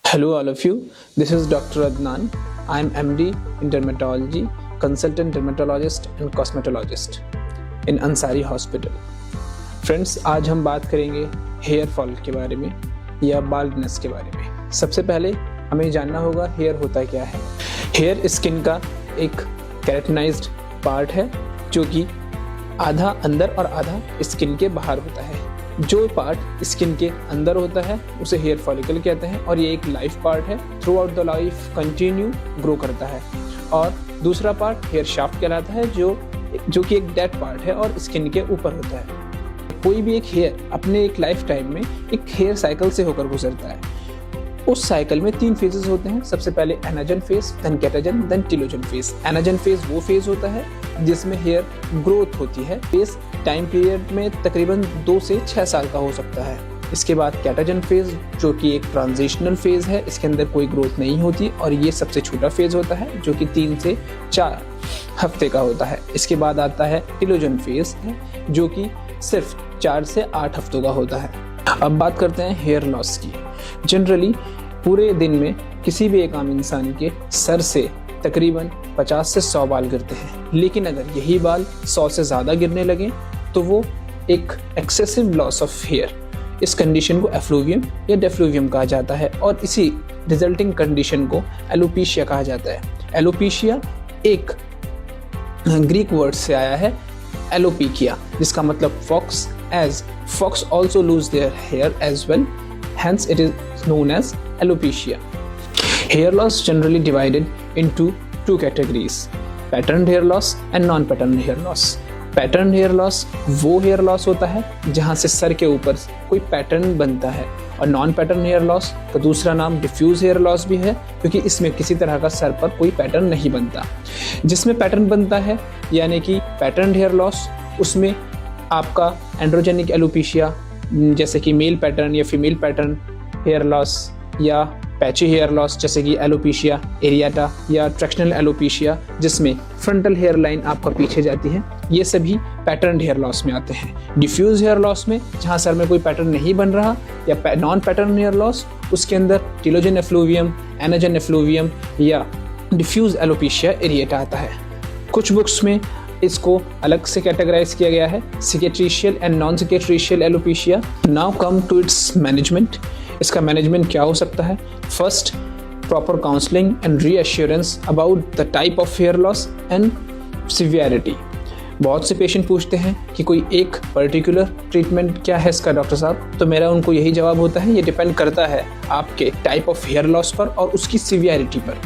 Hello all of you, this is Dr. Adnan. I am MD in Dermatology, Consultant Dermatologist and Cosmetologist in Ansari Hospital. Friends, आज हम बात करेंगे hair fall के बारे में या बाल्डनेस के बारे में। सबसे पहले हमें जानना होगा हेयर होता क्या है। हेयर स्किन का एक केराटिनाइज्ड पार्ट है जो कि आधा अंदर और आधा स्किन के बाहर होता है। जो पार्ट स्किन के अंदर होता है उसे हेयर फॉलिकल कहते हैं और ये एक लाइफ पार्ट है, through out the life continue grow करता है। और दूसरा पार्ट हेयर शाफ्ट कहलाता है जो कि एक डेड पार्ट है और स्किन के ऊपर होता है। कोई भी एक हेयर अपने एक लाइफ टाइम में एक हेयर साइकिल से होकर गुजरता है। उस साइकिल में 3 फेजेस होते हैं। सबसे पहले anagen phase, then catagen, then telogen phase. Anagen phase वो फेज होता है जिसमें हेयर ग्रोथ होती है। फेज टाइम पीरियड में तकरीबन 2 से 6 साल का हो सकता है। इसके बाद कैटाजन फेज जो कि एक ट्रांजिशनल फेज है, इसके अंदर कोई ग्रोथ नहीं होती और ये सबसे छोटा फेज होता है जो कि 3 से 4 हफ्ते का होता है। इसके बाद आता है टीलोजन फेज जो कि सिर्फ 4 से 8 हफ्तों का होता है। अब बात करते हैं हेयर लॉस की। जनरली पूरे दिन में किसी भी एक आम इंसान के सर से तकरीबन 50 से 100 बाल गिरते हैं, लेकिन अगर यही बाल 100 से ज़्यादा गिरने लगे तो वो एक एक्सेसिव लॉस ऑफ हेयर, इस कंडीशन को एफ्लूवियम या डेफ्लूवियम कहा जाता है और इसी रिजल्टिंग कंडीशन को एलोपेशिया कहा जाता है। एलोपेशिया एक ग्रीक वर्ड से आया है एलोपिकिया, जिसका मतलब fox, as fox also lose their hair as well, hence it is known as alopecia. Hair loss generally divided into 2 categories, patterned hair loss and non-patterned hair loss. Patterned hair loss वो hair loss होता है जहाँ से sir के ऊपर कोई pattern बनता है, और नॉन पैटर्न हेयर लॉस का दूसरा नाम डिफ्यूज हेयर लॉस भी है क्योंकि इसमें किसी तरह का सर पर कोई पैटर्न नहीं बनता। जिसमें पैटर्न बनता है यानी कि पैटर्न हेयर लॉस, उसमें आपका एंड्रोजेनिक एलोपेशिया जैसे कि मेल पैटर्न या फीमेल पैटर्न हेयर लॉस, या पैची हेयर लॉस जैसे कि एलोपेशिया एरियाटा या ट्रैक्शनल एलोपेशिया जिसमें फ्रंटल हेयर लाइन आपका पीछे जाती है, ये सभी पैटर्न हेयर लॉस में आते हैं। डिफ्यूज हेयर लॉस में जहाँ सर में कोई पैटर्न नहीं बन रहा, या नॉन पैटर्न हेयर लॉस, उसके अंदर टीलोजन एफ्लूवियम, एनाजन एफ्लूवियम या डिफ्यूज एलोपेशिया एरियाटा आता है। कुछ बुक्स में इसको अलग से कैटेगराइज किया गया है, cicatricial and non cicatricial alopecia. Now come to its management. इसका मैनेजमेंट क्या हो सकता है? First, proper counselling and reassurance about the type of hair loss and severity. बहुत से पेशेंट पूछते हैं कि कोई एक पर्टिकुलर ट्रीटमेंट क्या है इसका डॉक्टर साहब, तो मेरा उनको यही जवाब होता है ये डिपेंड करता है आपके टाइप ऑफ हेयर लॉस पर और उसकी सिवियरिटी पर।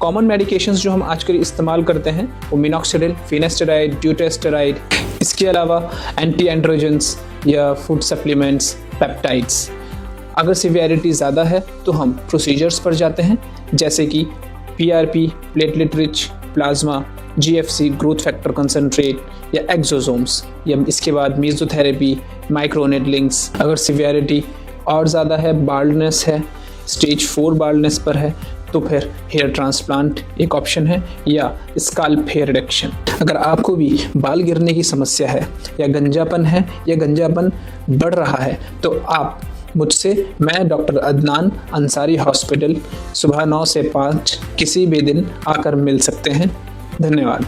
कॉमन मेडिकेशंस जो हम आजकल इस्तेमाल करते हैं वो मिनॉक्सिडिल, फिनेस्टेराइड, ड्यूटेस्टेराइड, इसके अलावा एंटी एंड्रोजेंस या फूड सप्लीमेंट्स, पेप्टाइड्स। अगर सिवियरिटी ज़्यादा है तो हम प्रोसीजर्स पर जाते हैं जैसे कि PRP, platelet rich plasma, GFC, growth factor concentrate या एक्सोसोम्स, या इसके बाद मेसोथेरेपी, माइक्रोनेडलिंग्स। अगर सिवियरिटी और ज़्यादा है, बाल्डनेस है, स्टेज 4 बाल्डनेस पर है, तो फिर हेयर ट्रांसप्लांट एक ऑप्शन है या स्काल्प हेयर रिडक्शन। अगर आपको भी बाल गिरने की समस्या है या गंजापन है या गंजापन बढ़ रहा है तो आप मुझसे, मैं डॉक्टर अदनान, अंसारी हॉस्पिटल, सुबह 9 से 5 किसी भी दिन आकर मिल सकते हैं। धन्यवाद।